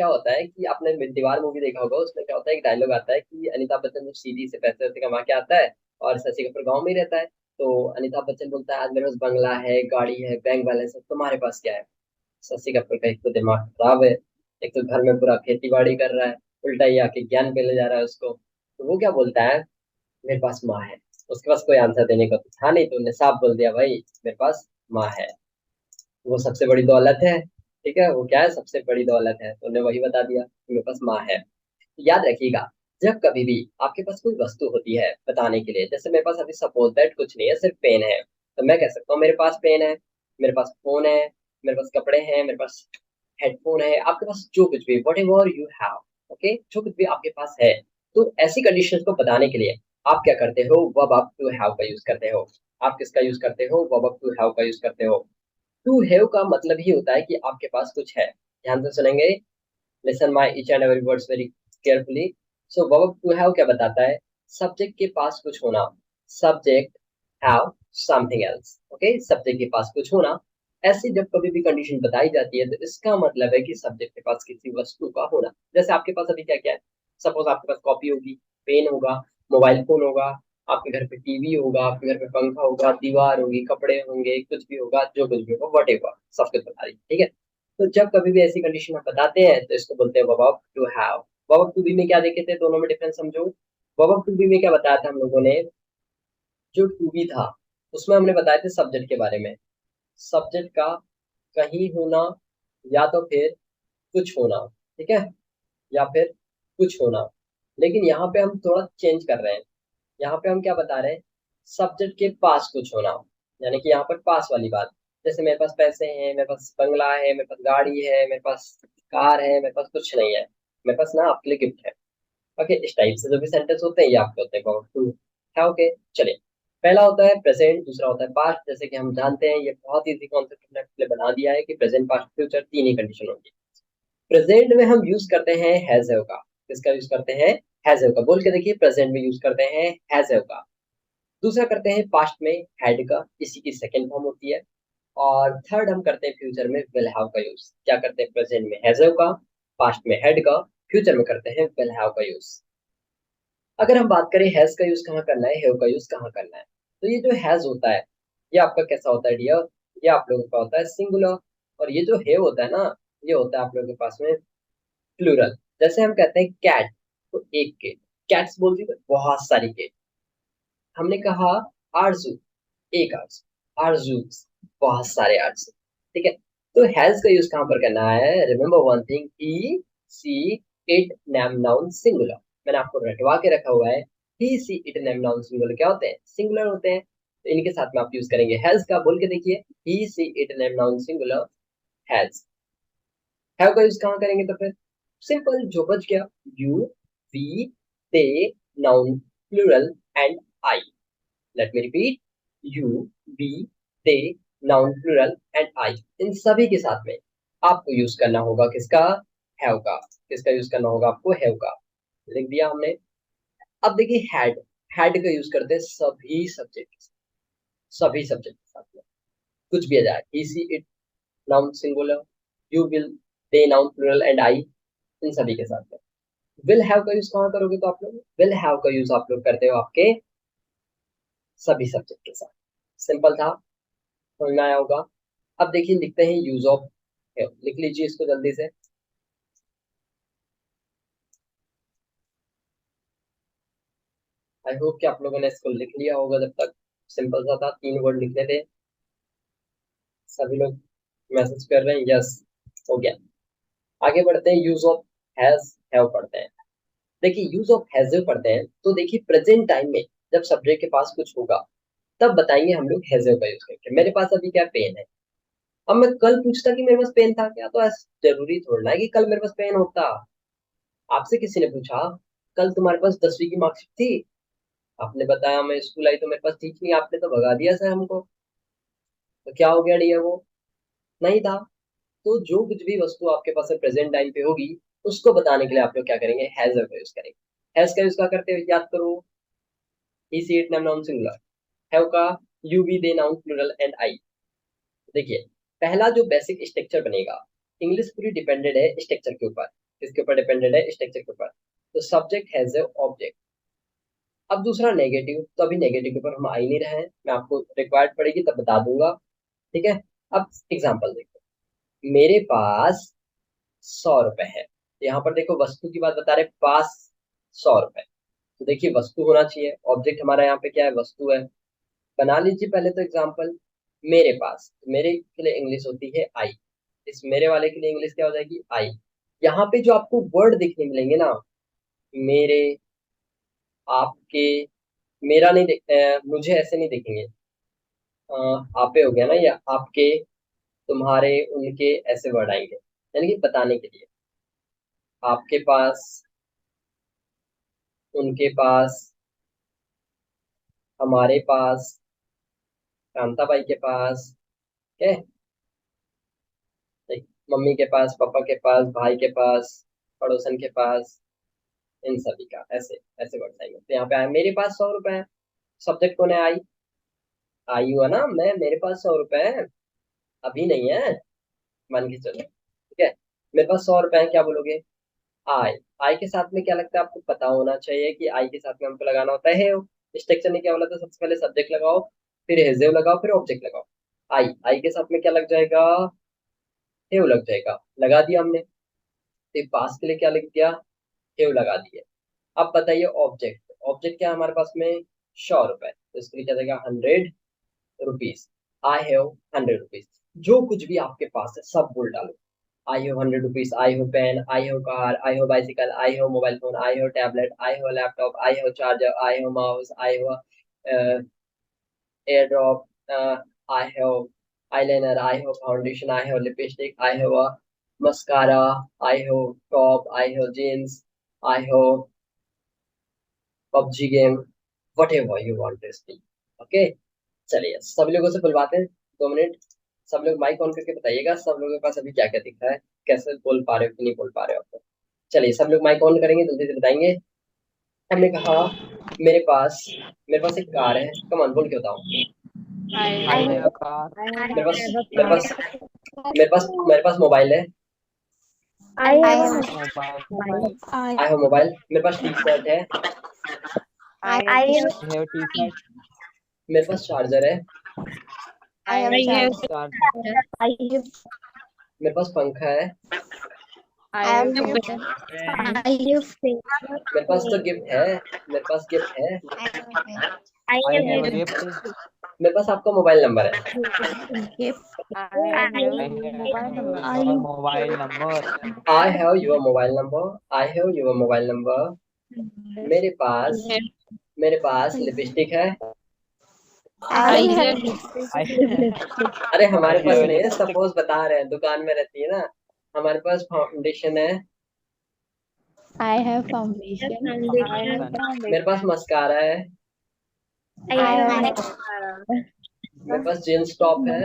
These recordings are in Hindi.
क्या होता है कि आपने दीवार मूवी देखा होगा, उसमें क्या होता है, एक डायलॉग आता है कि अमिताभ बच्चन जब सीधी से पैसे वैसे कमा के आता है और शशि कपूर गाँव में ही रहता है, तो अमिताभ बच्चन बोलता है आज मेरे पास बंगला है, गाड़ी है, बैंक बैलेंस है, तुम्हारे पास क्या है? शशि कपूर का एक तो दिमाग खराब है, एक तो घर में पूरा खेती बाड़ी कर रहा है, उल्टा ही आके ज्ञान पे ले जा रहा है उसको। तो वो क्या बोलता है, मेरे पास माँ है। उसके पास कोई आंसर देने को तो था नहीं, तो उन्हें साफ बोल दिया, भाई मेरे पास माँ है, वो सबसे बड़ी दौलत है। ठीक है, वो क्या है, सबसे बड़ी दौलत है, तो उन्हें वही बता दिया कि मेरे पास माँ है। तो याद रखिएगा, जब कभी भी आपके पास कोई वस्तु होती है बताने के लिए, जैसे मेरे पास अभी सपोज दैट कुछ नहीं है, सिर्फ पेन है, तो मैं कह सकता हूँ मेरे पास पेन है, मेरे पास फोन है, मेरे पास कपड़े हैं, मेरे पास हेडफोन है, आपके पास जो कुछ भी what ever you have, okay, जो कुछ भी आपके पास है। तो ऐसी कंडीशंस को बताने के लिए आप क्या करते हो, वर्ब ऑफ टू हैव का यूज करते हो। आप किसका यूज करते हो, वर्ब ऑफ टू हैव का यूज करते हो। टू हैव का मतलब ही होता है कि आपके पास कुछ है। ध्यान से सुनेंगे, listen my each and every words very carefully. So verb to have क्या बताता है, सब्जेक्ट के पास कुछ होना। Subject have something else, okay, subject के पास कुछ होना। ऐसी जब कभी भी कंडीशन बताई जाती है तो इसका मतलब है कि सब्जेक्ट के पास किसी वस्तु का होना। जैसे आपके पास अभी क्या क्या है, सपोज आपके पास कॉपी होगी, पेन होगा, मोबाइल फोन होगा, आपके घर पे टीवी होगा, आपके घर पे पंखा होगा, दीवार होगी, कपड़े होंगे, कुछ भी होगा, जो कुछ भी होगा, वट एवर, सब कुछ बता रही, ठीक है। तो जब कभी भी ऐसी कंडीशन आप बताते हैं तो इसको बोलते हैं verb to have. Verb to be में क्या देखे थे, दोनों में डिफरेंस समझो। वर्ब टू बी में क्या बताया था हम लोगों ने, जो टू बी था उसमें हमने बताए थे सब्जेक्ट के बारे में, सब्जेक्ट का कहीं होना या तो फिर कुछ होना, ठीक है, या फिर कुछ होना। लेकिन यहाँ पे हम थोड़ा चेंज कर रहे हैं, यहाँ पे हम क्या बता रहे हैं, सब्जेक्ट के पास कुछ होना, यानी कि यहाँ पर पास वाली बात। जैसे मेरे पास पैसे हैं, मेरे पास बंगला है, मेरे पास गाड़ी है, मेरे पास कार है, मेरे पास कुछ नहीं है, मेरे पास ना आपके लिए गिफ्ट है। ओके, इस टाइप से जो भी सेंटेंस होते हैं ये आपके होते हैं पावर टू है। ओके, चलिए, पहला होता है प्रेजेंट, दूसरा होता है पास्ट। जैसे कि हम जानते हैं, ये बहुत इजी कॉन्सेप्ट हमने आपके लिए बना दिया है कि प्रेजेंट, पास्ट, फ्यूचर तीन ही कंडीशन होंगी। प्रेजेंट में हम यूज करते हैं हैज हैव का। किसका यूज करते हैं, हैज हैव का। बोल के देखिए, प्रेजेंट में यूज करते हैं हैज हैव का। दूसरा करते हैं पास्ट में हैड का, इसी की सेकंड फॉर्म होती है। और थर्ड हम करते हैं फ्यूचर में विल हैव का यूज। क्या करते हैं, प्रेजेंट में हैज हैव का, पास्ट में हैड का, फ्यूचर में करते हैं विल हैव का यूज। अगर हम बात करें हैज का यूज कहाँ करना है, हैव का यूज कहाँ करना है, तो ये जो हैज होता है ये आपका कैसा होता है डियर, ये आप लोगों का होता है सिंगुलर। और ये जो हैव होता है ना, ये होता है आप लोगों के पास में प्लूरल। जैसे हम कहते हैं कैट, तो एक केट, कैट्स बोलती है बहुत सारी केट। हमने कहा आरजू, एक आरजू, आरजूस, बहुत सारे आरजू, ठीक है। तो हैज का यूज कहाँ पर करना है, remember one thing, he, she, it, name, noun, singular. मैंने आपको रटवा के रखा हुआ है, he, she, it, name, noun, singular क्या होते हैं, सिंगुलर होते हैं। तो इनके साथ में आप यूज करेंगे हैज का। बोल के देखिए, he, she, it, name, noun, singular, has. Have का यूज कहाँ करेंगे तो फिर सिंपल, जो बच गया, you, we, they, noun plural and I. Let me repeat, you, we, they, noun plural and I, इन सभी के साथ में आपको यूज करना होगा किसका, हैव का। किसका यूज करना होगा आपको, हैव का। लिख दिया हमने। अब देखिए हैड, हैड का यूज करते हैं सभी सब्जेक्ट, सभी सब्जेक्ट के साथ में, कुछ भी आ जाए, he, she, it, noun singular, you, will, they, noun plural and I, इन सभी के साथ में। विल हैव का यूज कहाँ करोगे, तो आप लोग विल हैव का यूज आप लोग करते हो आपके सभी सब्जेक्ट के साथ। सिंपल था, समझ में आया होगा। अब देखिए लिखते हैं यूज ऑफ हैव, लिख लीजिए इसको जल्दी से। आई होप कि आप लोगों ने इसको लिख लिया होगा जब तक। सिंपल सा था, तीन वर्ड लिखने थे। सभी लोग मैसेज कर रहे हैं, यस, हो गया। आगे बढ़ते हैं, यूज ऑफ हैज हैव पढ़ते हैं। देखिए यूज ऑफ हैज हैव पढ़ते हैं तो देखिए प्रेजेंट टाइम में जब सब्जेक्ट के पास कुछ होगा तब बताएंगे हम लोग हैज हैव का यूज करके। मेरे पास अभी क्या, पेन है। अब मैं कल पूछता कि मेरे पास पेन था क्या, तो ऐसा जरूरी थोड़ा है कि कल मेरे पास पेन होता। आपसे किसी ने पूछा, कल तुम्हारे पास 10वीं की मार्कशीट थी, आपने बताया मैं स्कूल आई तो मेरे पास थी नहीं, आपने तो भगा दिया सर हमको, तो क्या हो गया डियर, वो नहीं था। तो जो कुछ भी वस्तु आपके पास प्रेजेंट टाइम पे होगी उसको बताने के लिए आप लोग क्या करेंगे, हैज का यूज करेंगे। हैज का यूज क्या करते हो, याद करो, he, she, it, name, noun, singular. Have का you, we, they, noun plural and I. देखिए पहला जो बेसिक स्ट्रक्चर बनेगा, इंग्लिश पूरी डिपेंडेंट है स्ट्रक्चर के ऊपर। किसके ऊपर डिपेंडेंट है, स्ट्रक्चर के ऊपर। तो सब्जेक्ट हैज ए ऑब्जेक्ट। अब दूसरा नेगेटिव, तो अभी नेगेटिव के ऊपर हम आ ही नहीं रहे हैं, मैं आपको रिक्वायर्ड पड़ेगी तब बता दूंगा, ठीक है। अब एग्जाम्पल देखो, मेरे पास 100 रुपए है। यहाँ पर देखो वस्तु की बात बता रहे, पास 100 रुपए। तो देखिए वस्तु होना चाहिए, ऑब्जेक्ट हमारा यहाँ पे क्या है, वस्तु है। बना लीजिए पहले तो एग्जाम्पल। मेरे पास, मेरे के लिए इंग्लिश होती है आई, इस मेरे वाले के लिए इंग्लिश क्या हो जाएगी, आई। यहाँ पे जो आपको वर्ड दिखने मिलेंगे ना, मेरे, आपके, मेरा नहीं मुझे ऐसे नहीं दिखेंगे। आपे हो गया ना, या आपके, तुम्हारे, उनके, ऐसे वर्ड आएंगे, यानी कि बताने के लिए। आपके पास, उनके पास, हमारे पास, कांताबाई के पास, ठीक है, मम्मी के पास, पापा के पास, भाई के पास, पड़ोसन के पास, इन सभी का, ऐसे ऐसे वर्ड आएंगे। तो यहाँ पे आया मेरे पास 100 रुपए है, सब्जेक्ट कौन है, आई। आई हुआ ना, मैं, मेरे पास 100 रुपए है, अभी नहीं है, मान के चलो, ठीक है। मेरे पास 100 रुपए है, क्या बोलोगे, आई। आई के साथ में क्या लगता है, आपको पता होना चाहिए कि आई के साथ में हमको लगाना होता है स्ट्रक्चर ने क्या बोला था, सबसे पहले सब्जेक्ट लगाओ, फिर हेजेव लगाओ, फिर ऑब्जेक्ट लगाओ। आई, आई के साथ में क्या लग जाएगा, हेव लग जाएगा, लगा दिया हमने। फिर पास के लिए क्या लिख दिया, हेव लगा दिए। अब बताइए ऑब्जेक्ट, ऑब्जेक्ट क्या है हमारे पास में, 100 रुपए, तो इसके लिए क्या जाएगा, 100 रुपीज। I have 100 rupees. जो कुछ भी आपके पास है सब बोल डालो। I have 100 rupees, I have pen, I have car, I have bicycle, I have mobile phone, I have tablet, I have laptop, I have charger, I have mouse, I have air drop, I have eyeliner, I have foundation, I have lipstick, I have a mascara, I have top, I have jeans, I have PUBG game, whatever you want to speak. Okay, चलिए सब लोगों से बुलवाते हैं, 2 मिनट। सब लोग माइक ऑन करके बताइएगा सब लोगों के पास अभी क्या क्या दिख रहा है, कैसे बोल पा रहे हो कि नहीं बोल पा रहे हो आप। चलिए सब लोग माइक ऑन करेंगे, जल्दी से बताएंगे। हमने कहा मेरे पास, मेरे पास एक कार है, कमान बोल के बताओ। I I have have a car. मेरे पास, a मेरे car. पास, मेरे पास मोबाइल है। I I have have a a mobile. mobile. I have mobile. मेरे पास टी शर्ट है। I I have have I have t-shirt. मेरे पास चार्जर है। I I have have charger. I have मेरे पास पंखा है। I I have have fan. I have मेरे पास तो गिफ्ट है, मेरे पास गिफ्ट है। I I have a have gift. मेरे पास आपका मोबाइल नंबर है। gift. I have I your mobile number. I have your mobile number, I have your mobile number. मेरे पास, मेरे पास लिपस्टिक है। I I have I अरे I हमारे पास have a नहीं है, lipstick. सपोज बता रहे हैं, दुकान में रहती है ना। हमारे पास फाउंडेशन है। I have foundation. I have मेरे पास foundation. मस्कारा है। I have mascara. मेरे पास जींस टॉप है।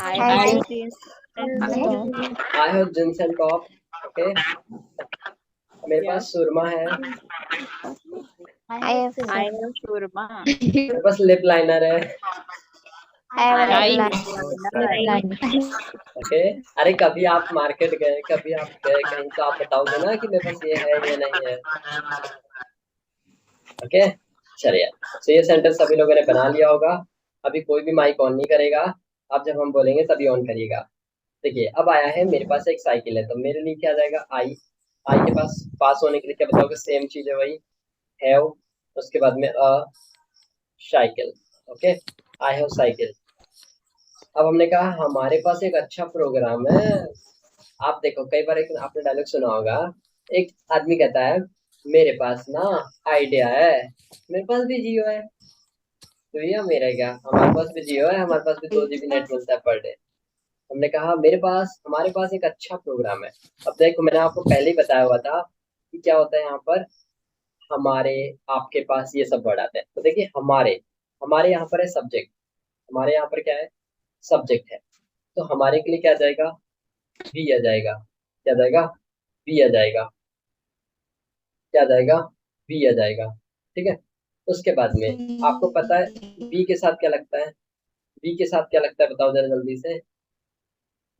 I I have have jeans. I have jeans and top. Okay. मेरे पास Yes. सुरमा है। I have I have surma. मेरे पास लिप लाइनर है। I have I a have line. Okay. अरे कभी आप मार्केट गए, कभी आप गए कहीं, तो आप बताओगे ना कि मेरे पास ये है, ये नहीं है। ओके, चलिए। तो ये सेंटेंस सभी लोगों ने बना लिया होगा। अभी कोई भी माइक ऑन नहीं करेगा, अब जब हम बोलेंगे तभी ऑन करिएगा। देखिए अब आया है, मेरे पास एक साइकिल है, तो मेरे लिए क्या आ जाएगा, आई। आई के पास, पास होने के लिए क्या बताओगे, सेम चीज है वही, हैव। उसके बाद में अ cycle. Okay, I have cycle. अब हमने कहा हमारे पास एक अच्छा प्रोग्राम है। आप देखो कई बार एक आपने डायलॉग सुना होगा, एक आदमी कहता है मेरे पास ना आइडिया है, मेरे पास भी जियो है। तो ये मेरा क्या, हमारे पास भी जियो है, हमारे पास भी 2 GB नेट मिलता है पर डे। हमने कहा मेरे पास, हमारे पास एक अच्छा प्रोग्राम है। अब देखो मैंने आपको पहले ही बताया हुआ था कि क्या होता है यहाँ पर, हमारे, आपके पास, ये सब वर्ड आते हैं। तो देखिए हमारे, हमारे यहाँ पर है सब्जेक्ट, हमारे यहाँ पर क्या है, सब्जेक्ट है। तो हमारे के लिए क्या आ जाएगा, वी आ जाएगा। क्या आ जाएगा, वी आ जाएगा। क्या आ जाएगा, वी आ जाएगा, ठीक है। उसके बाद में आपको पता है वी के साथ क्या लगता है, वी के साथ क्या लगता है, बताओ जरा जल्दी से।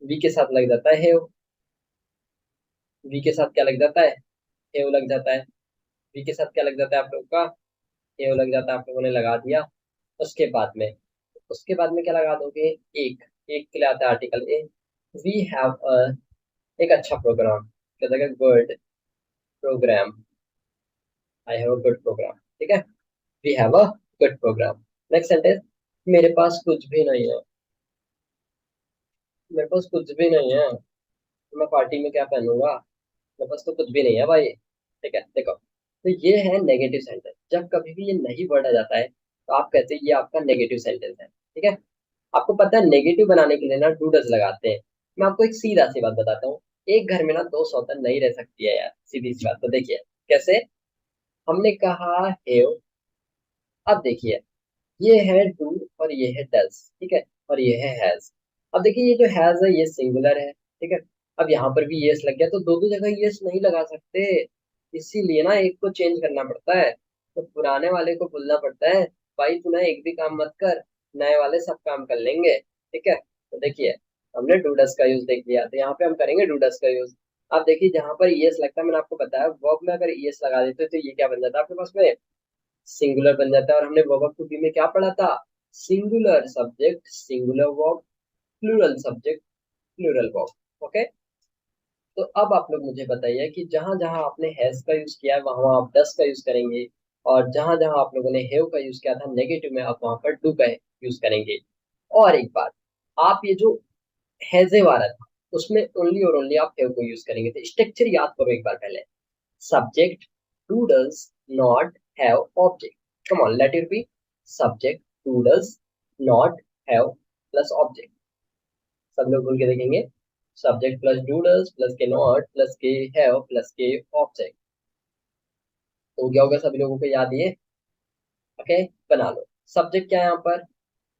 वी के साथ लग जाता है हेव। वी के साथ क्या लग जाता है, हेव लग जाता है। वी के साथ क्या लग जाता है आप लोग का, हेव लग जाता है, आप लोगों ने लगा दिया। उसके बाद में क्या लगा दोगे, एक, एक के लिए आता है article A. We have a, एक अच्छा प्रोग्राम, क्या जाएगा, good programme. I have a good programme, ठीक है। We have a good programme. Next sentence, मेरे पास कुछ भी नहीं है। मेरे पास कुछ भी नहीं है, तो मैं पार्टी में क्या पहनूंगा, मेरे पास तो कुछ भी नहीं है भाई। ठीक है, देखो, तो ये है नेगेटिव सेंटेंस। जब कभी भी ये नहीं वर्ड आ जाता है तो आप कहते हैं ये आपका नेगेटिव सेंटेंस है, ठीक है। आपको पता है नेगेटिव बनाने के लिए ना डू डज लगाते हैं। मैं आपको एक सीधा सी बात बताता हूँ, एक घर में ना दो सौतन नहीं रह सकती है यार, सीधी सी बात। तो देखिए कैसे, हमने कहा हेव, अब देखिए ये है डू और ये है डज, ठीक है, और ये है हैज। अब देखिए ये जो हैज है ये सिंगुलर है, ठीक है। अब यहाँ पर भी यस लग गया, तो दो दो जगह यस नहीं लगा सकते, इसीलिए ना एक को चेंज करना पड़ता है। तो पुराने वाले को बोलना पड़ता है, भाई तू ना एक भी काम मत कर, नए वाले सब काम कर लेंगे, ठीक है। तो देखिए हमने डूडस का यूज देख लिया, तो यहाँ पे हम करेंगे डूडस का यूज। अब देखिए जहां पर ईएस लगता है, मैंने आपको बताया वर्ब में अगर ईएस लगा देते तो ये क्या बन जाता है आपके पास में, सिंगुलर बन जाता है। और हमने वर्ब टू बी में क्या पढ़ा था, singular subject singular verb, plural subject plural verb, okay. तो अब आप लोग मुझे बताइए कि जहां जहां आपने हैज का यूज किया है वहां वहां आप डस का यूज करेंगे, और जहां जहां आप लोगों ने हैव का यूज किया था नेगेटिव में, आप वहां पर डू का यूज करेंगे। और एक बात, आप ये जो हैजे वाला था उसमें ओनली और ओनली आप हैव को यूज करेंगे। तो स्ट्रक्चर याद करो एक बार पहले, subject do does not have object, come on let it be, subject do does not have plus object। सब लोग बोल के देखेंगे, subject plus do does plus के not plus के have plus के object। तो क्या होगा सभी लोगों को याद ये, ओके। बना लो, सब्जेक्ट क्या है यहाँ पर,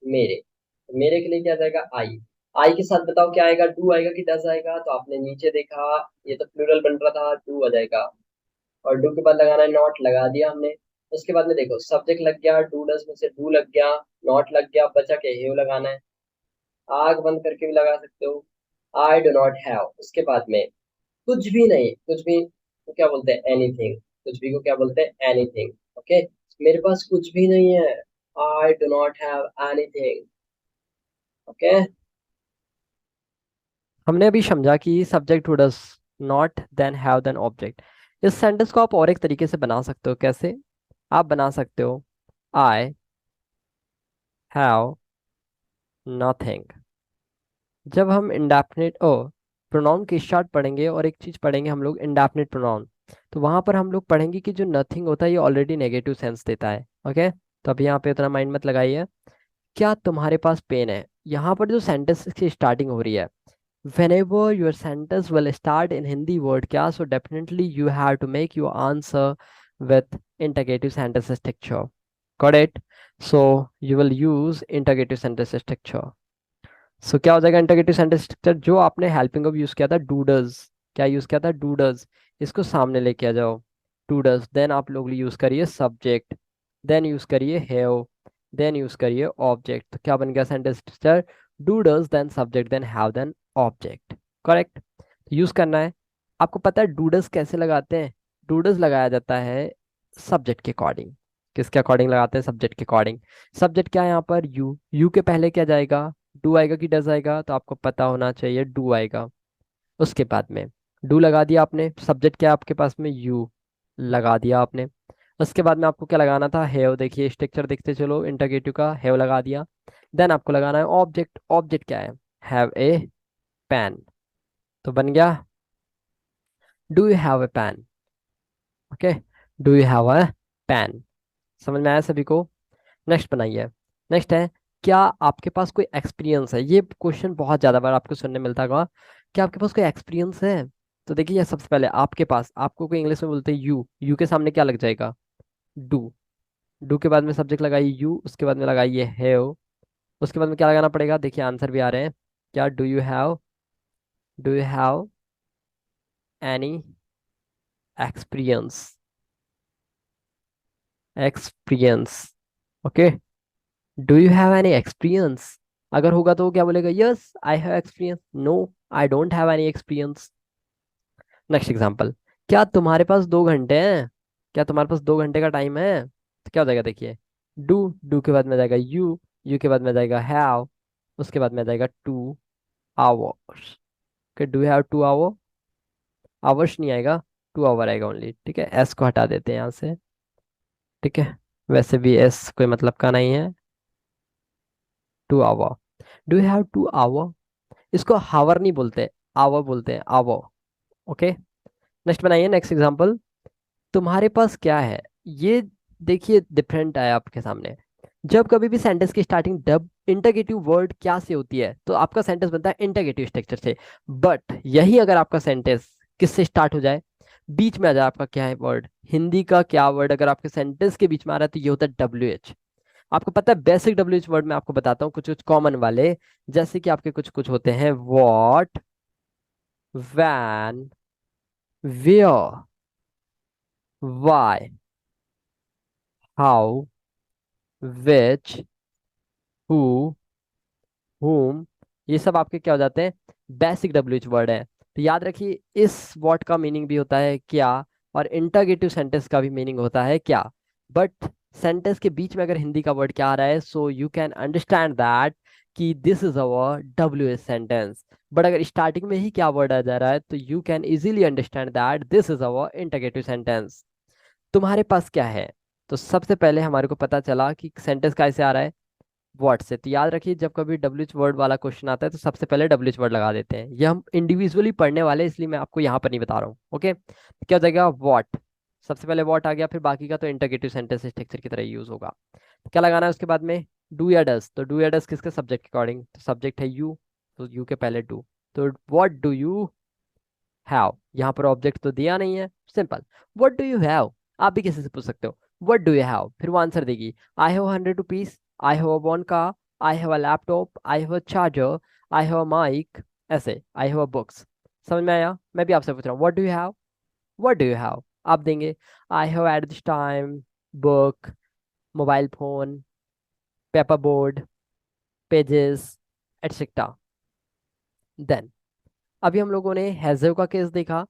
मेरे, मेरे के लिए क्या जाएगा, आई। आई के साथ बताओ क्या आएगा, डू आएगा कि डज आएगा, तो आपने नीचे देखा ये तो प्लूरल बन रहा था, डू आ जाएगा। और डू के बाद लगाना है नॉट, लगा दिया हमने। उसके बाद में देखो सब्जेक्ट लग गया, डू डस में से डू लग गया, नॉट लग गया, बचा के हेव लगाना है। आग बंद करके भी लगा सकते हो, आई डू नॉट हैव। उसके बाद में कुछ भी नहीं, कुछ भी को क्या बोलते हैं, एनीथिंग। कुछ भी को क्या बोलते हैं, एनीथिंग, ओके। मेरे पास कुछ भी नहीं है, I do not have anything, okay. हमने अभी समझा कि subject to does not then have then object. इस सेंटेंस को आप और एक तरीके से बना सकते हो। कैसे आप बना सकते हो, आई हैव नथिंग। जब हम इंडेफिनिट ओ प्रोनाउन के स्टार्ट पढ़ेंगे और एक चीज पढ़ेंगे हम लोग इंडेफिनिट प्रोनाउन, तो वहां पर हम लोग पढ़ेंगे कि जो नथिंग होता है ये ऑलरेडी नेगेटिव सेंस देता है, ओके। तो अभी यहाँ पे उतना माइंड मत लगाइए। क्या तुम्हारे पास पेन है, यहाँ पर जो सेंटेंस की स्टार्टिंग हो रही है, whenever your sentence will start in Hindi word क्या, so definitely you have to make your answer with interrogative sentence structure, got it? So you will use interrogative sentence structure। so क्या हो जाएगा interrogative sentence structure, जो आपने हेल्पिंग ऑफ यूज किया था डूडज, क्या यूज किया था डूडज, इसको सामने लेके आ जाओ, डूडज। देन आप लोग यूज करिए सब्जेक्ट, देन यूज करिए हैव, देन यूज करिए ऑब्जेक्ट। तो क्या बन गया sentence structure, do does then subject then have then object, correct. Use करना है। आपको पता है डूडज कैसे लगाते हैं, डूडज लगाया जाता है सब्जेक्ट के अकॉर्डिंग। किसके अकॉर्डिंग लगाते हैं, सब्जेक्ट के अकॉर्डिंग। सब्जेक्ट क्या है यहाँ पर, यू, यू के पहले क्या जाएगा, डू आएगा कि डज आएगा, तो आपको पता होना चाहिए डू आएगा। उसके बाद में डू लगा दिया आपने, सब्जेक्ट क्या है आपके पास में, यू लगा दिया आपने। उसके बाद में आपको क्या लगाना था, हैव। देखिए स्ट्रक्चर देखते चलो, इंटरगेटिव का हैव लगा दिया। देन आपको लगाना है ऑब्जेक्ट, ऑब्जेक्ट क्या है, हैव ए पेन। तो बन गया do you have a pen, okay, do you have a pen. समझ में आया सभी को। नेक्स्ट बनाइए। नेक्स्ट है, क्या आपके पास कोई एक्सपीरियंस है। ये क्वेश्चन बहुत ज्यादा बार आपको सुनने मिलता होगा, क्या आपके पास कोई एक्सपीरियंस है। तो देखिए ये सबसे पहले आपके पास, आपको कोई इंग्लिश में बोलते हैं यू, यू के सामने क्या लग जाएगा, डू। डू के बाद में सब्जेक्ट लगाइए यू, उसके बाद में लगाइए हैव। उसके बाद में क्या लगाना पड़ेगा, देखिए आंसर भी आ रहे हैं। क्या, do you have any experience, experience, okay. Do you have any experience, अगर होगा तो वो क्या बोलेगा, yes I have experience, no I don't have any experience. Next example, क्या तुम्हारे पास 2 घंटे हैं? क्या तुम्हारे पास 2 घंटे का टाइम है? तो क्या हो जाएगा देखिए, डू, डू के बाद में आ जाएगा यू के बाद में आ जाएगा हैव, उसके बाद में आ जाएगा 2 आवर्स। कि डू हैव 2 आवर, आवर्स नहीं आएगा, 2 आवर आएगा ओनली। ठीक है, एस को हटा देते हैं यहाँ से। ठीक है, वैसे भी एस कोई मतलब का नहीं है। 2 आवर, डू हैव 2 आवर, इसको हावर नहीं बोलते, आवर बोलते हैं, आवर। ओके, नेक्स्ट बनाइए, नेक्स्ट एग्जांपल, तुम्हारे पास क्या है? ये देखिए डिफरेंट है आपके सामने। जब कभी भी सेंटेंस की स्टार्टिंग डब इंटरगेटिव वर्ड क्या से होती है तो आपका सेंटेंस बनता है इंटरगेटिव स्ट्रक्चर से। बट यही अगर आपका सेंटेंस किससे स्टार्ट हो जाए, बीच में आ जाए आपका क्या है वर्ड, हिंदी का क्या वर्ड अगर आपके सेंटेंस के बीच में आ रहा है तो ये होता है WH। आपको पता है बेसिक WH वर्ड मैं आपको बताता हूँ, कुछ कुछ कॉमन वाले, जैसे कि आपके कुछ कुछ होते हैं what, when, where, why, how, which, who, whom, ये सब आपके क्या हो जाते हैं, बेसिक WH वर्ड है। तो याद रखिए इस वर्ड का मीनिंग भी होता है क्या, और इंटरगेटिव सेंटेंस का भी मीनिंग होता है क्या। बट सेंटेंस के बीच में अगर हिंदी का वर्ड क्या आ रहा है, so you can understand that कि this is our WH sentence. But अगर स्टार्टिंग में ही क्या वर्ड आ जा रहा है तो you can easily understand that this is our interrogative sentence. तुम्हारे पास क्या है, तो सबसे पहले हमारे को पता चला कि सेंटेंस कैसे आ रहा है, वर्ड से। तो याद रखिए जब कभी WH वर्ड वाला क्वेश्चन आता है तो सबसे पहले WH वर्ड लगा देते हैं। ये हम इंडिविजुअली पढ़ने वाले हैं, इसलिए मैं आपको यहाँ पर नहीं बता रहा हूँ। ओके, क्या हो जाएगा, वॉट, सबसे पहले वॉट आ गया, फिर बाकी का तो इंटरगेटिव सेंटेंस स्ट्रक्चर की तरह यूज होगा। तो क्या लगाना है उसके बाद में, डू या डस, तो डू या डस किसके सब्जेक्ट के अकॉर्डिंग, तो सब्जेक्ट है यू, तो यू के पहले डू, तो व्हाट डू यू हैव, यहाँ पर ऑब्जेक्ट तो दिया नहीं है, simple, what do you have. आप भी किसी से पूछ सकते हो व्हाट डू यू हैव, फिर वो आंसर देगी, I have 100 rupees, I have a one car, I have a laptop, I have a charger, I have a mic, ऐसे आई हैव अ बुक्स। समझ में आया? मैं भी आपसे पूछ रहा हूँ what do you have, what do you have, आप देंगे I have at this time book, mobile phone, paper board, pages, etcetera. Then अभी हम लोगों ने हैजव का केस देखा,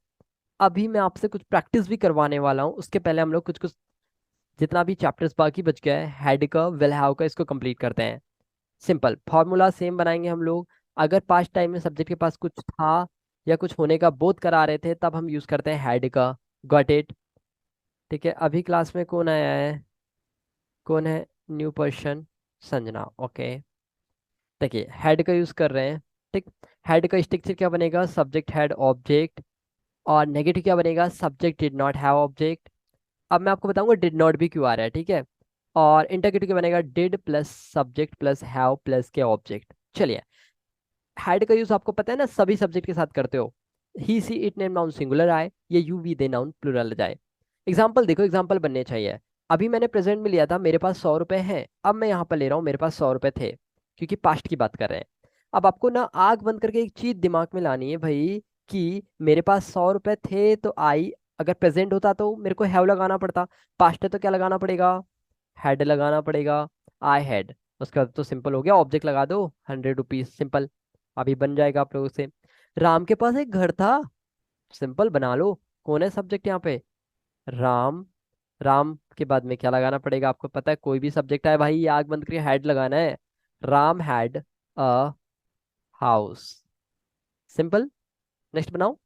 अभी मैं आपसे कुछ प्रैक्टिस भी करवाने वाला हूँ। उसके पहले हम लोग कुछ कुछ जितना भी चैप्टर्स बाकी बच गया है, हैड का, विल हैव का, इसको कंप्लीट करते हैं। सिंपल फॉर्मूला सेम बनाएंगे हम लोग। अगर पास्ट टाइम में सब्जेक्ट के पास कुछ था या कुछ होने का बोध करा रहे थे तब हम यूज करते हैं हैड का। Got it? ठीक है, अभी क्लास में कौन आया है, कौन है न्यू पर्सन, संजना। ओके, देखिए हैड का यूज कर रहे हैं। ठीक, हैड का स्ट्रक्चर क्या बनेगा, सब्जेक्ट हैड ऑब्जेक्ट, और नेगेटिव क्या बनेगा, subject did not have object. अब मैं आपको बताऊंगा डिड नॉट भी क्यों आ रहा है। ठीक है, और इंटरगेटिव क्या बनेगा, did plus subject plus have plus के ऑब्जेक्ट। चलिए, हैड का यूज आपको पता है ना, सभी सब्जेक्ट के साथ करते हो। He she it name noun singular आए, ये you we they noun plural जाए। एग्जाम्पल देखो, एग्जाम्पल बनने चाहिए। अभी मैंने प्रेजेंट में लिया था, मेरे पास 100 रुपए हैं, अब मैं यहाँ पर ले रहा हूँ मेरे पास 100 रुपए थे, क्योंकि पास्ट की बात कर रहे हैं। अब आपको ना आग बंद करके एक चीज दिमाग में लानी है भाई, कि मेरे पास 100 रुपए थे तो आई, अगर प्रेजेंट होता तो मेरे को हैव लगाना पड़ता, पास्ट है तो क्या लगाना पड़ेगा, हैड लगाना पड़ेगा, आई हैड। उसका तो सिंपल हो गया, ऑब्जेक्ट लगा दो 100 रुपीज, सिंपल। अभी बन जाएगा आप लोगों से। राम के पास एक घर था, सिंपल बना लो, कौन है सब्जेक्ट यहाँ पे, राम। राम के बाद में क्या लगाना पड़ेगा, आपको पता है, कोई भी सब्जेक्ट आए भाई, ये आग बंद करके हैड लगाना है। Ram had a house, simple. Next बनाओ,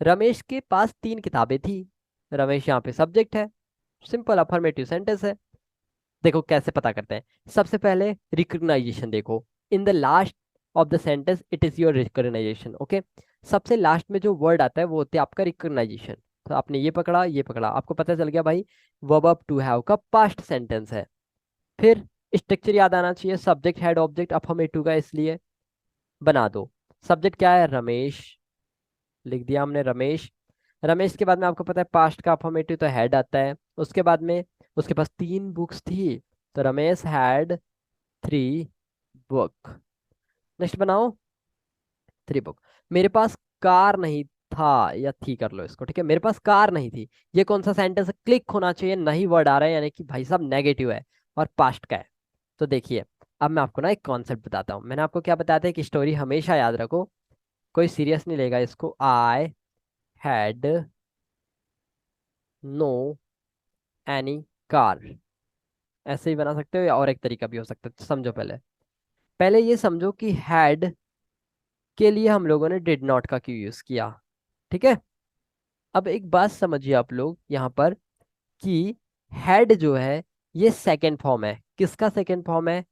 रमेश के पास 3 किताबें थी, रमेश यहाँ पे सब्जेक्ट है, सिंपल अफर्मेटिव सेंटेंस है। देखो कैसे पता करते हैं, सबसे पहले रिकग्नाइजेशन देखो, in the last of the sentence it is your recognisation. Okay, सबसे लास्ट में जो वर्ड आता है वो होता है आपका रिकग्नाइजेशन। तो आपने ये पकड़ा, आपको पता चल गया भाई वर्ब टू हैव का पास्ट सेंटेंस है। फिर स्ट्रक्चर याद आना चाहिए, सब्जेक्ट हैड ऑब्जेक्ट अफर्मेटिव का, इसलिए बना दो। सब्जेक्ट क्या है, रमेश, लिख दिया हमने रमेश। रमेश के बाद में आपको पता है पास्ट का अफर्मेटिव तो हैड आता है। उसके बाद में उसके पास 3 बुक्स थी, तो रमेश हैड 3 बुक। नेक्स्ट बनाओ, 3 बुक। मेरे पास कार नहीं था, या थी कर लो इसको। ठीक है, मेरे पास कार नहीं थी, ये कौन सा सेंटेंस है, क्लिक होना चाहिए, नहीं वर्ड आ रहा है, यानी कि भाई साहब नेगेटिव है और पास्ट का है। तो देखिए, अब मैं आपको ना एक कॉन्सेप्ट बताता हूँ। मैंने आपको क्या बताया था कि स्टोरी हमेशा याद रखो, कोई सीरियस नहीं लेगा इसको। I had no any car, ऐसे ही बना सकते हो या और एक तरीका भी हो सकता है। तो समझो, पहले पहले ये समझो कि हैड के लिए हम लोगों ने डिड नॉट का क्यों यूज किया। ठीक है, अब एक बात समझिए आप लोग यहाँ पर कि हैड जो है ये सेकंड फॉर्म है। किसका सेकंड फॉर्म है?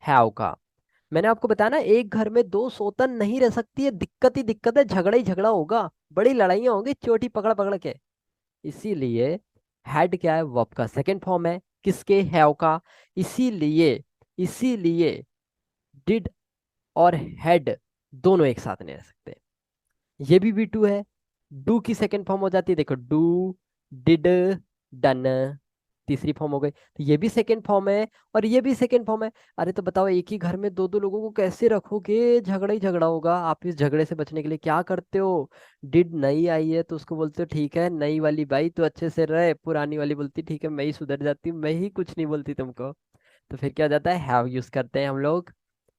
हैव का। मैंने आपको बताया ना, एक घर में दो सौतन नहीं रह सकती है, दिक्कत ही दिक्कत है, झगड़ा ही झगड़ा होगा, बड़ी लड़ाइयाँ होंगी चोटी पकड़ पकड़ के। इसीलिए हैड क्या है? वर्ब का सेकंड फॉर्म है। किसके? हैव का। इसीलिए इसीलिए डिड और हैड दोनों एक साथ नहीं रह सकते। ये भी V2 है, डू की सेकंड फॉर्म हो जाती है, देखो डू, डिड, डन, तीसरी फॉर्म हो गई। तो ये भी सेकंड फॉर्म है और ये भी सेकंड फॉर्म है। अरे तो बताओ, एक ही घर में दो दो लोगों को कैसे रखोगे? झगड़ा ही झगड़ा होगा। आप इस झगड़े से बचने के लिए क्या करते हो? डिड नई आई है तो उसको बोलते हो ठीक है नई वाली बाई तो अच्छे से रहे, पुरानी वाली बोलती ठीक है मैं ही सुधर जाती हूँ, मैं ही कुछ नहीं बोलती तुमको। तो फिर क्या हो जाता है? हैव यूज करते हैं हम लोग।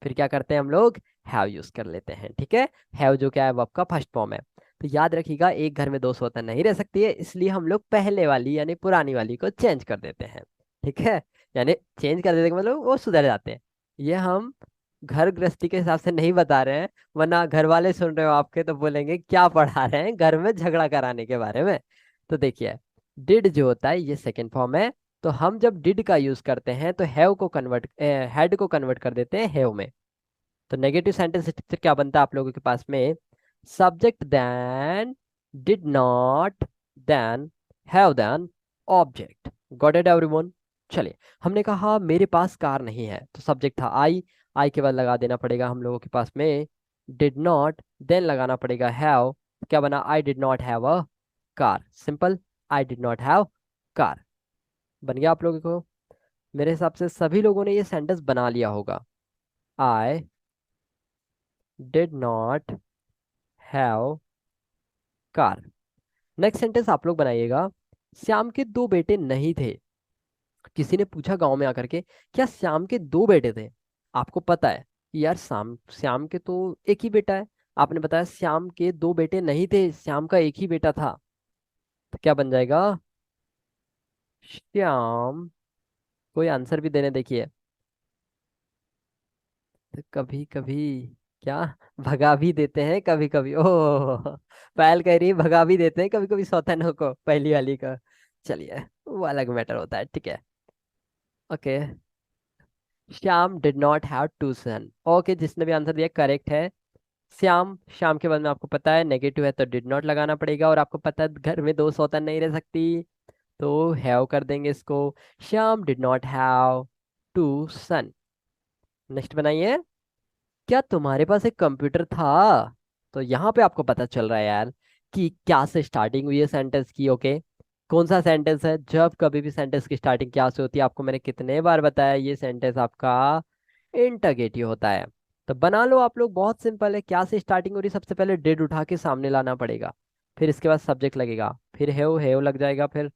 फिर क्या करते हैं हम लोग? हैव यूज कर लेते हैं। ठीक है, हैव जो क्या है? वर्ब का फर्स्ट फॉर्म है। तो याद रखिएगा, एक घर में दो स्वतः नहीं रह सकती है, इसलिए हम लोग पहले वाली यानी पुरानी वाली को चेंज कर देते हैं। ठीक है, यानी चेंज कर देते हैं मतलब वो सुधर जाते हैं। ये हम घर गृहस्थी के हिसाब से नहीं बता रहे हैं, वरना घर वाले सुन रहे हो आपके तो बोलेंगे क्या पढ़ा रहे हैं घर में झगड़ा कराने के बारे में। तो देखिए, डिड जो होता है ये सेकेंड फॉर्म है। तो हम जब डिड का यूज करते हैं तो हैव को कन्वर्ट हैड को कन्वर्ट कर देते हैं हैव में। तो नेगेटिव सेंटेंस स्ट्रक्चर क्या बनता है आप लोगों के पास में? Subject then, did not, then have, then object. Got it everyone? चलिए, हमने कहा मेरे पास कार नहीं है, तो सब्जेक्ट था आई के बाद लगा देना पड़ेगा हम लोगों के पास में डिड नॉट, देन लगाना पड़ेगा हैव। क्या बना? आई did not have a car. Simple, I did not have car बन गया आप लोगों को। मेरे हिसाब से सभी लोगों ने ये सेंटेंस बना लिया होगा। आई did not have car. Next sentence आप लोग बनाइएगा। श्याम के दो बेटे नहीं थे। किसी ने पूछा गांव में आकर के, क्या श्याम के दो बेटे थे? आपको पता है कि यार श्याम श्याम के तो एक ही बेटा है। आपने बताया श्याम के दो बेटे नहीं थे, श्याम का एक ही बेटा था। तो क्या बन जाएगा? श्याम। कोई आंसर भी देने देखिए। तो कभी कभी क्या भगा भी देते हैं कभी कभी। ओह, पायल कह रही है भगा भी देते हैं कभी कभी सौतनों को, पहली वाली का। चलिए, वो अलग मैटर होता है। ठीक है, okay. Shyam did not have two son. Okay, जिसने भी आंसर दिया करेक्ट है। श्याम, श्याम के बाद में आपको पता है नेगेटिव है तो डिड नॉट लगाना पड़ेगा, और आपको पता है घर में दो सौतन नहीं रह सकती, तो हैव कर देंगे इसको। Shyam did not have two son. Next बनाइए। क्या तुम्हारे पास एक कंप्यूटर था? तो यहाँ पे आपको पता चल रहा है यार कि क्या से स्टार्टिंग हुई है सेंटेंस की। ओके, कौन सा सेंटेंस है? जब कभी भी सेंटेंस की स्टार्टिंग क्या से होती है, आपको मैंने कितने बार बताया, ये सेंटेंस आपका इंटरगेटिव होता है। तो बना लो आप लोग, बहुत सिंपल है। क्या से स्टार्टिंग हो रही है? सबसे पहले डिड उठा के सामने लाना पड़ेगा, फिर इसके बाद सब्जेक्ट लगेगा, फिर हेव लग जाएगा, फिर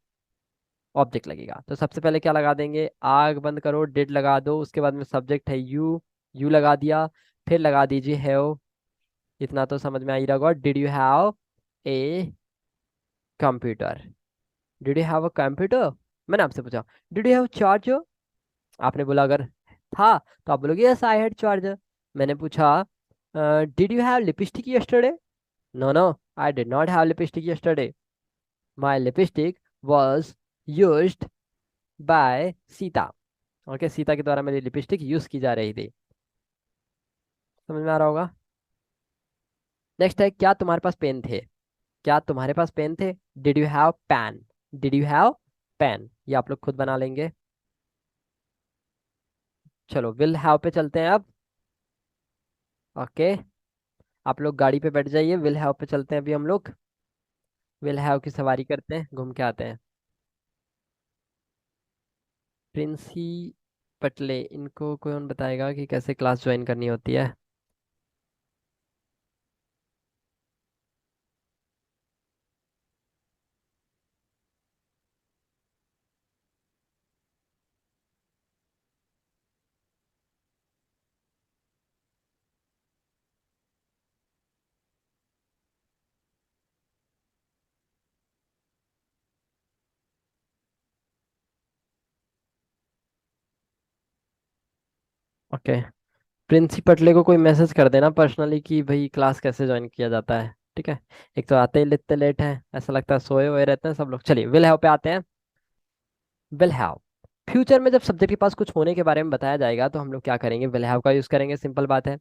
ऑब्जेक्ट लगेगा। तो सबसे पहले क्या लगा देंगे? आग बंद करो, डिड लगा दो, उसके बाद में सब्जेक्ट है यू लगा दिया, फिर लगा दीजिए हैव। इतना तो समझ में आ ही रहा होगा। Did you have a computer? Did you have a computer? मैंने आपसे पूछा डिड यू हैव चार्जर? आपने बोला अगर था तो आप बोलोगे यस आई हैड चार्जर। मैंने पूछा did you have lipstick yesterday? No no, I did not have lipstick yesterday, my lipstick was used by Sita. Okay, Sita के द्वारा मेरी लिपस्टिक यूज की जा रही थी। समझ में आ रहा होगा। नेक्स्ट है, क्या तुम्हारे पास पेन थे? क्या तुम्हारे पास पेन थे? Did you have pen? Did you have pen? ये आप लोग खुद बना लेंगे। चलो, विल हैव पे चलते हैं अब। ओके, आप लोग गाड़ी पे बैठ जाइए, विल हैव पे चलते हैं अभी हम लोग। विल हैव की सवारी करते हैं, घूम के आते हैं। प्रिंसी पटले, इनको कौन बताएगा कि कैसे क्लास ज्वाइन करनी होती है? ओके, प्रिंसिपल को कोई मैसेज कर देना पर्सनली कि भाई क्लास कैसे ज्वाइन किया जाता है, ठीक है। एक तो आते ही इतने लेट हैं, ऐसा लगता है सोए हुए रहते हैं सब लोग। चलिए विल हैव पे आते हैं। विल हैव, फ्यूचर में जब सब्जेक्ट के पास कुछ होने के बारे में बताया जाएगा तो हम लोग क्या करेंगे, विल हैव का यूज करेंगे, सिंपल बात है।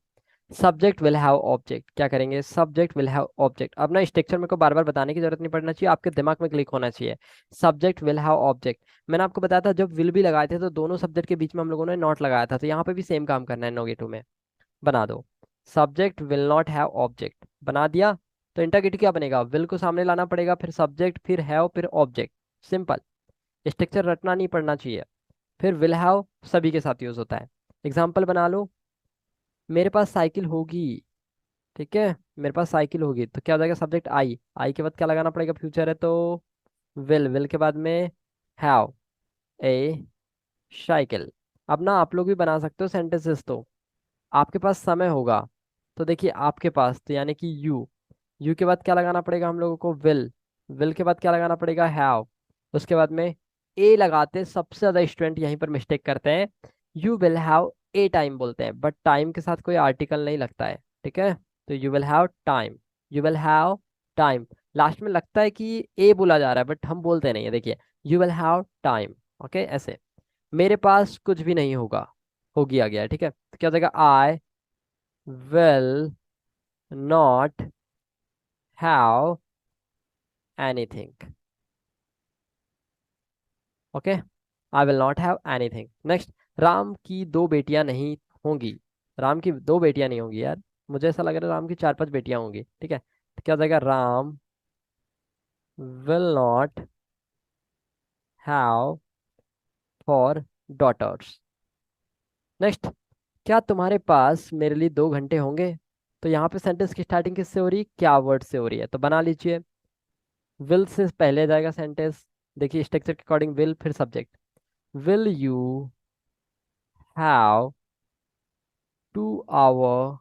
सब्जेक्ट विल हैव ऑब्जेक्ट, क्या करेंगे, सब्जेक्ट विल हैव ऑब्जेक्ट। अपना स्ट्रक्चर मेरे को बार बार बताने की जरूरत नहीं पड़ना चाहिए, आपके दिमाग में क्लिक होना चाहिए। सब्जेक्ट विल हैव ऑब्जेक्ट, मैंने आपको बताया था जब विल भी लगाए थे तो दोनों सब्जेक्ट के बीच में हम लोगों ने नॉट लगाया था, तो यहाँ पे भी सेम काम करना है, नोगेटिव में बना दो। Subject will not have object बना दिया, तो इंटरगेटिव क्या बनेगा, विल को सामने लाना पड़ेगा, फिर सब्जेक्ट, फिर हैव, फिर ऑब्जेक्ट। सिंपल, स्ट्रक्चर रटना नहीं पड़ना चाहिए। फिर विल हैव सभी के साथ यूज होता है। एग्जाम्पल बना लो, मेरे पास साइकिल होगी, ठीक है, मेरे पास साइकिल होगी, तो क्या हो जाएगा, सब्जेक्ट आई, आई के बाद क्या लगाना पड़ेगा, फ्यूचर है तो विल, विल के बाद में हैव ए साइकिल। अब ना आप लोग भी बना सकते हो सेंटेंसेस, तो आपके पास समय होगा, तो देखिए आपके पास, तो यानी कि यू के बाद क्या लगाना पड़ेगा हम लोगों को, विल के बाद क्या लगाना पड़ेगा, हैव, उसके बाद में ए लगाते हैं। सबसे ज्यादा स्टूडेंट यहीं पर मिस्टेक करते हैं, you will have a time बोलते हैं, बट टाइम के साथ कोई आर्टिकल नहीं लगता है, ठीक है। तो you will have time, you will have time, last में लगता है कि ए बोला जा रहा है बट हम बोलते नहीं है, देखिए you will have time, okay. ऐसे मेरे पास कुछ भी नहीं होगा, हो गया गया, ठीक है, तो क्या हो जाएगा, I will not have anything, okay, I will not have anything. Next, Ram की दो बेटियां नहीं होंगी, राम की दो बेटियां नहीं होंगी यार, मुझे ऐसा लग रहा है राम की चार पांच बेटियां होंगी, ठीक है, तो क्या हो जाएगा, Ram will not have four daughters. Next, क्या तुम्हारे पास मेरे लिए 2 घंटे होंगे, तो यहाँ पे सेंटेंस की स्टार्टिंग किससे हो रही है, क्या वर्ड से हो रही है, तो बना लीजिए, विल से पहले जाएगा सेंटेंस, देखिए स्ट्रक्चर के अकॉर्डिंग, विल फिर subject, will you have 2 hour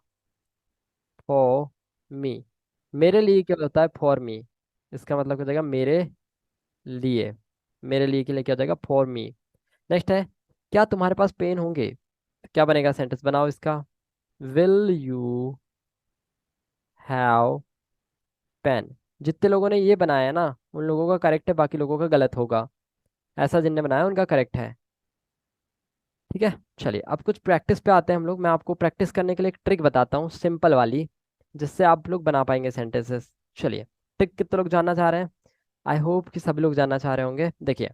for me, मेरे लिए क्या होता है, फॉर मी, इसका मतलब हो जाएगा मेरे लिए, मेरे लिए के लिए क्या हो जाएगा, फॉर मी। नेक्स्ट है, क्या तुम्हारे पास पेन होंगे, क्या बनेगा, सेंटेंस बनाओ इसका, विल यू हैव पेन। जितने लोगों ने ये बनाया है ना उन लोगों का करेक्ट है, बाकी लोगों का गलत होगा, ऐसा जिनने बनाया उनका करेक्ट है, ठीक है। चलिए अब कुछ प्रैक्टिस पे आते हैं हम लोग, मैं आपको प्रैक्टिस करने के लिए एक ट्रिक बताता हूँ सिंपल वाली, जिससे आप लोग बना पाएंगे सेंटेंसेस। चलिए, ट्रिक कितने लोग जानना चाह रहे हैं, आई होप कि सभी लोग जानना चाह रहे होंगे। देखिए,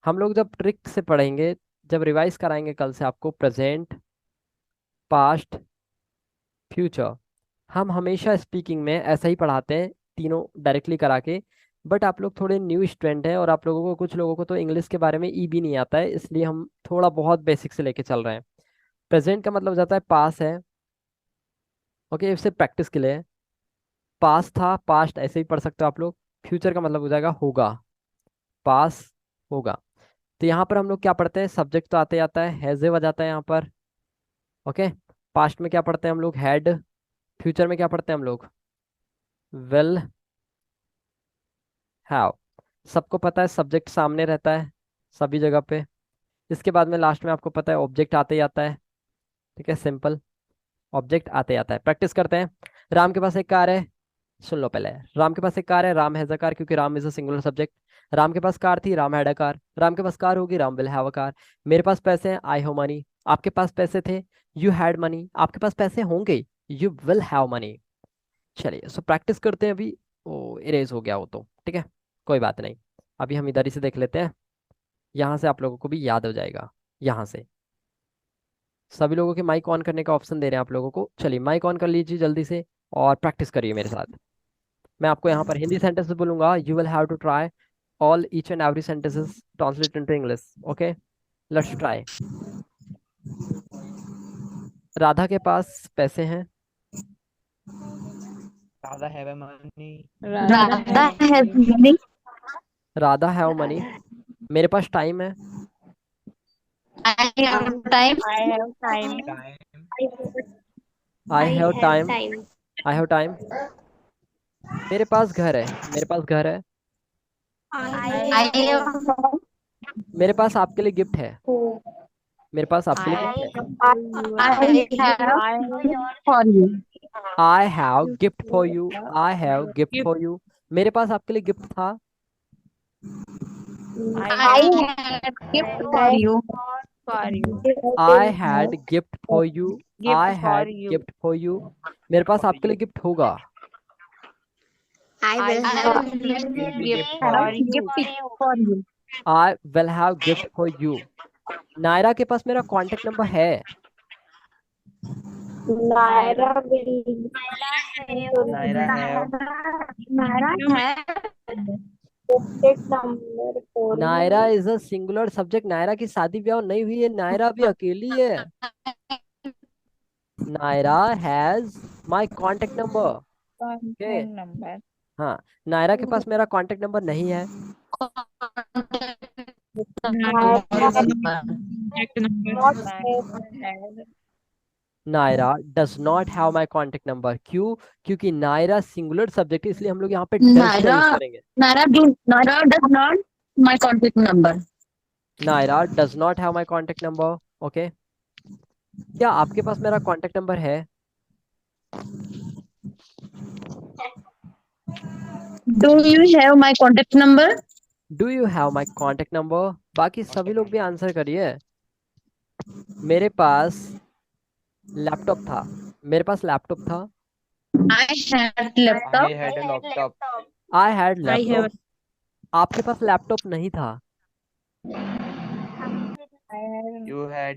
हम लोग जब ट्रिक से पढ़ेंगे, जब रिवाइज कराएंगे कल से आपको, प्रेजेंट, पास्ट, फ्यूचर, हम हमेशा स्पीकिंग में ऐसा ही पढ़ाते हैं, तीनों डायरेक्टली करा के। बट आप लोग थोड़े न्यू स्टूडेंट हैं और आप लोगों को, कुछ लोगों को तो इंग्लिश के बारे में ई भी नहीं आता है, इसलिए हम थोड़ा बहुत बेसिक से लेके चल रहे हैं। प्रेजेंट का मतलब हो जाता है पास है, ओके, इससे प्रैक्टिस के लिए, पास था, पास्ट ऐसे ही पढ़ सकते हो आप लोग। फ्यूचर का मतलब हो जाएगा होगा, पास होगा। तो यहाँ पर हम लोग क्या पढ़ते हैं, सब्जेक्ट तो आते जाता है, हैज हो जाता है यहाँ पर, ओके। पास्ट में क्या पढ़ते हैं हम लोग, हैड। फ्यूचर में क्या पढ़ते हैं हम लोग, विल हैव। सबको पता है सब्जेक्ट सामने रहता है सभी जगह पे। इसके बाद में लास्ट में आपको पता है ऑब्जेक्ट आते ही आता है, ठीक है, सिंपल, ऑब्जेक्ट आते आता है। प्रैक्टिस करते हैं। राम के पास एक कार है, सुन लो पहले, राम के पास एक कार है, राम हैज अ कार, क्योंकि Ram is a singular subject. Ram के पास कार थी, Ram had a car, Ram के पास कार होगी, Ram will have a car. मेरे पास पैसे हैं, आई हैव मनी। आपके पास पैसे थे, यू हैड मनी। आपके पास पैसे होंगे, यू विल हैव मनी। चलिए सो प्रैक्टिस करते हैं अभी। ओ इरेज हो गया वो तो, ठीक है, कोई बात नहीं। अभी हम इधर ही से देख लेते हैं, यहाँ से आप लोगों को भी याद हो जाएगा। यहाँ से सभी लोगों के माइक ऑन करने का ऑप्शन दे रहे हैं आप लोगों को, चलिए माइक ऑन कर लीजिए जल्दी से और प्रैक्टिस करिए मेरे साथ। मैं आपको यहाँ पर हिंदी सेंटेंस बोलूंगा, you will have to try all each and every sentences translate into English, okay, let's try. Radha के पास पैसे हैं, Rather have a money. Radha Radha has has money. money. Radha have money. मेरे पास टाइम है, I have time. I have time. Time. I have time, time. I have time. मेरे पास घर है, मेरे पास घर है। I have मेरे पास आपके लिए गिफ्ट है, home. मेरे पास आपके लिए I गिफ्ट है। I have gift for you. I have gift for you. मेरे पास आपके लिए गिफ्ट था। I I have had gift for you. for you. I had gift for you. Gift I for had you. Gift for you. मेरे पास आपके लिए गिफ्ट होगा। I will have gift for you. For you. I will have gift for you. Naira के पास मेरा कांटेक्ट नंबर है। Naira. Naira have Naira is a singular subject. Naira की शादी ब्याह नहीं हुई है, नायरा अभी अकेली है। Naira has my contact number. Okay. Contact number. हाँ, नायरा के पास मेरा कांटेक्ट नंबर नहीं है। Naira does not have my contact number. क्यों? क्योंकि नायरा सिंगुलर सब्जेक्ट है, इसलिए हम लोग यहाँ पे डज का यूज करेंगे। Naira does not my contact number. Naira does not have my contact number. Okay. क्या आपके पास मेरा कांटेक्ट नंबर है? Do you have my contact number? Do you have my contact number? बाकी सभी लोग भी आंसर करिए। मेरे पास लैपटॉप था। मेरे पास लैपटॉप था। I had laptop. I had a laptop. I had laptop. आपके पास लैपटॉप नहीं था। You had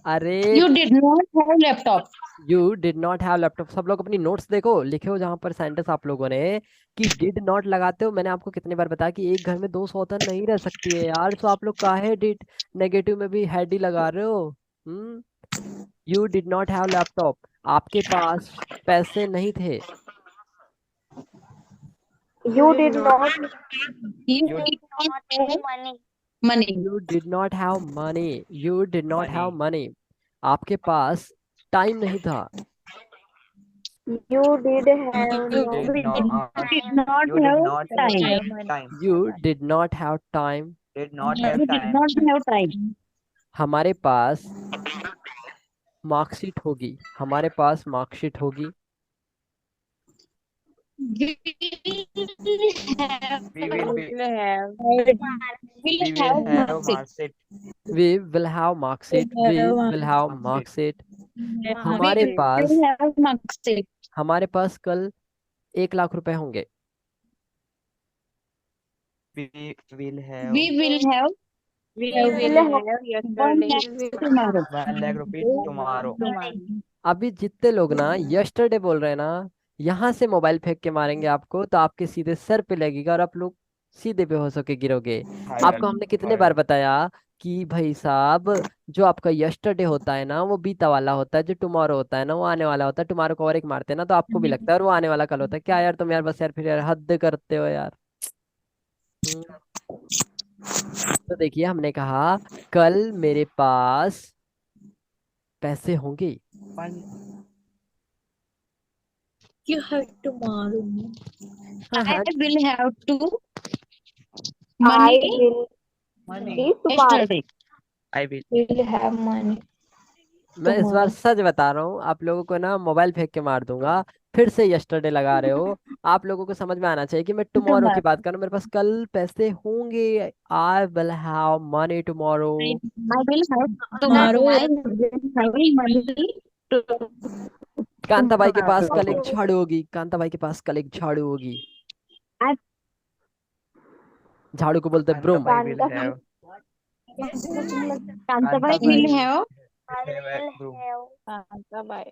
अरे You did not have laptop. You did not have laptop. सब लोग अपनी नोट्स देखो, लिखे हो जहां पर सेंटेंस आप लोगों ने कि डिड नॉट लगाते हो। मैंने आपको कितनी बार बताया कि एक घर में दो सौतन नहीं रह सकती है यार। तो आप लोग काहे डिड नेगेटिव में भी हेड ही लगा रहे हो? You did not have laptop. आपके पास पैसे नहीं थे। You did not have money. You did not have money. You did not have money. आपके पास टाइम नहीं था। You did have did not did not you did have not time. have time. You did not have time. Did not You have did time. not have time. हमारे पास मार्कशीट होगी। हमारे पास मार्कशीट होगी। We We will be Will have. we will have marksheet. We will have marksheet. We will have marksheet. हमारे पास have marksheet. हमारे पास कल 1 लाख रुपए होंगे। We will have We will have We will will have have 1 yesterday. lakh tomorrow. 1 lakh rupees tomorrow. Tomorrow. अभी जितने लोग ना यस्टरडे बोल रहे हैं ना, यहाँ से मोबाइल फेंक के मारेंगे आपको तो आपके सीधे सर पे लगेगा और आप लोग सीधे बेहोश होके गिरोगे। आपको हमने कितने बार बताया कि भाई साहब जो आपका यस्टरडे होता है ना वो बीता वाला होता है, जो टुमारो होता है ना वो आने वाला होता है। टुमारो को और एक मारते हैं ना तो आपको भी लगता है और वो आने वाला कल होता है। क्या यार तुम यार, बस यार फिर यार हद करते हो यार। हम्म, तो देखिए हमने कहा कल मेरे पास पैसे होंगे। One You have tomorrow. हाँ I हाँ, will have to I money will money. be tomorrow. yesterday. I will. Will have money मैं इस बार tomorrow. सच बता रहा हूँ, आप लोगों को ना मोबाइल फेंक के मार दूंगा। फिर से यस्टरडे लगा रहे हो। आप लोगों को समझ में आना चाहिए कि मैं टुमारो की बात कर रहा हूँ। मेरे पास कल पैसे होंगे। आई will have money tomorrow. I will have tomorrow. I will have money Kanta भाई के पास कल एक tomorrow. झाड़ू होगी। कांता भाई के पास कल एक झाड़ू होगी। I- झाड़ू को बोलते हैं Kanta broom. bhai will Kanta have. Kanta Kanta bhai bhai will will have have a broom. Bye.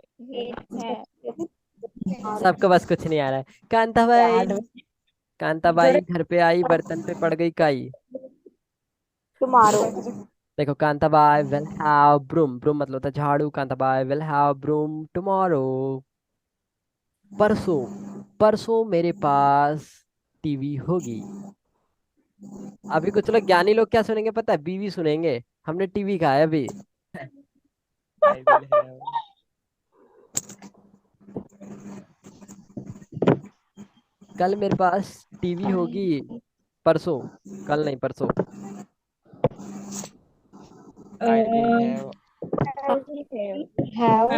सबको बस कुछ नहीं आ रहा है। कांता भाई, कांता भाई घर पे आई बर्तन पे पड़ गई काई। Tomorrow. देखो कांता बाय विल हैव ब्रूम। ब्रूम मतलब होता है झाड़ू। कांता बाय विल हैव ब्रूम टुमारो। परसों, परसों मेरे पास टीवी होगी। अभी कुछ लोग ज्ञानी लोग क्या सुनेंगे पता है? बीवी सुनेंगे। हमने टीवी कहा है अभी। I will have. कल मेरे पास टीवी होगी। परसों, कल नहीं परसों। I will have. Have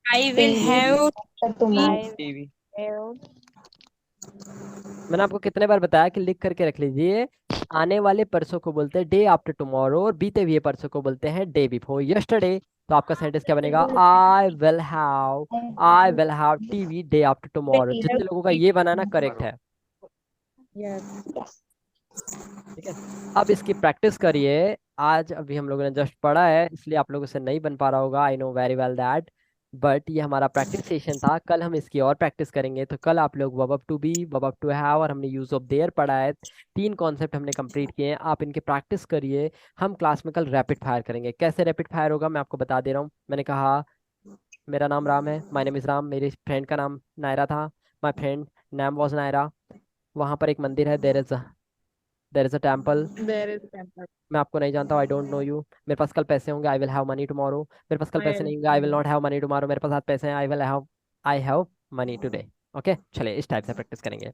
I will TV have after tomorrow. TV. मैंने आपको कितने बार बताया कि लिख करके रख लीजिए। आने वाले परसों को बोलते हैं डे आफ्टर टुमारो, और बीते हुए परसों को बोलते हैं डे बिफोर यस्टरडे। तो आपका सेंटेंस क्या बनेगा? आई will have TV day after tomorrow. जितने लोगों का ये बनाना करेक्ट है, ठीक है। अब इसकी प्रैक्टिस करिए। आज अभी हम लोगों ने जस्ट पढ़ा है, इसलिए आप लोगों से नहीं बन पा रहा होगा, I know very well that, but ये हमारा प्रैक्टिस सेशन था। कल हम इसकी और प्रैक्टिस करेंगे। तो कल आप लोग verb to be, verb to have और हमने यूज ऑफ देयर पढ़ा है। 3 कॉन्सेप्ट हमने कंप्लीट किए हैं, आप इनके प्रैक्टिस करिए। हम क्लास में कल रैपिड फायर करेंगे। कैसे रैपिड फायर होगा मैं आपको बता दे रहा हूँ। मैंने कहा मेरा नाम राम है, माय नेम इज राम, मेरे फ्रेंड का नाम नायरा था, my friend name was Naira. वहाँ पर एक मंदिर है, देयर इज अ टेम्पल। मैं आपको नहीं जानता, आई डोंट नो यू। मेरे पास कल पैसे होंगे, आई विल हैव मनी टुमारो। मेरे पास कल पैसे नहीं होंगे, I will not have money tomorrow. मेरे पास आज पैसे हैं, I have money today. Okay, चलिए इस टाइप से प्रैक्टिस करेंगे।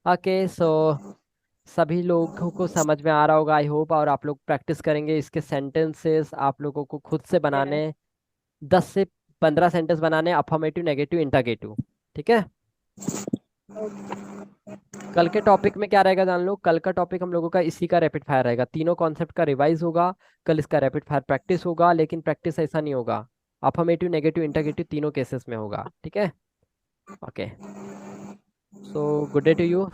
ओके, सो सभी लोगों को समझ में आ रहा होगा आई होप, और आप लोग प्रैक्टिस करेंगे इसके सेंटेंसेस आप लोगों को खुद से बनाने। 10 से 15 सेंटेंस बनाने, अफर्मेटिव, नेगेटिव, इंटरगेटिव, ठीक है। कल के टॉपिक में क्या रहेगा जान लो। कल का टॉपिक हम लोगों का इसी का रैपिड फायर रहेगा। तीनों कॉन्सेप्ट का रिवाइज होगा। कल इसका रैपिड फायर प्रैक्टिस होगा, लेकिन प्रैक्टिस ऐसा नहीं होगा, अफर्मेटिव, नेगेटिव, इंटरगेटिव तीनों केसेस में होगा, ठीक है। Okay, so good day to you.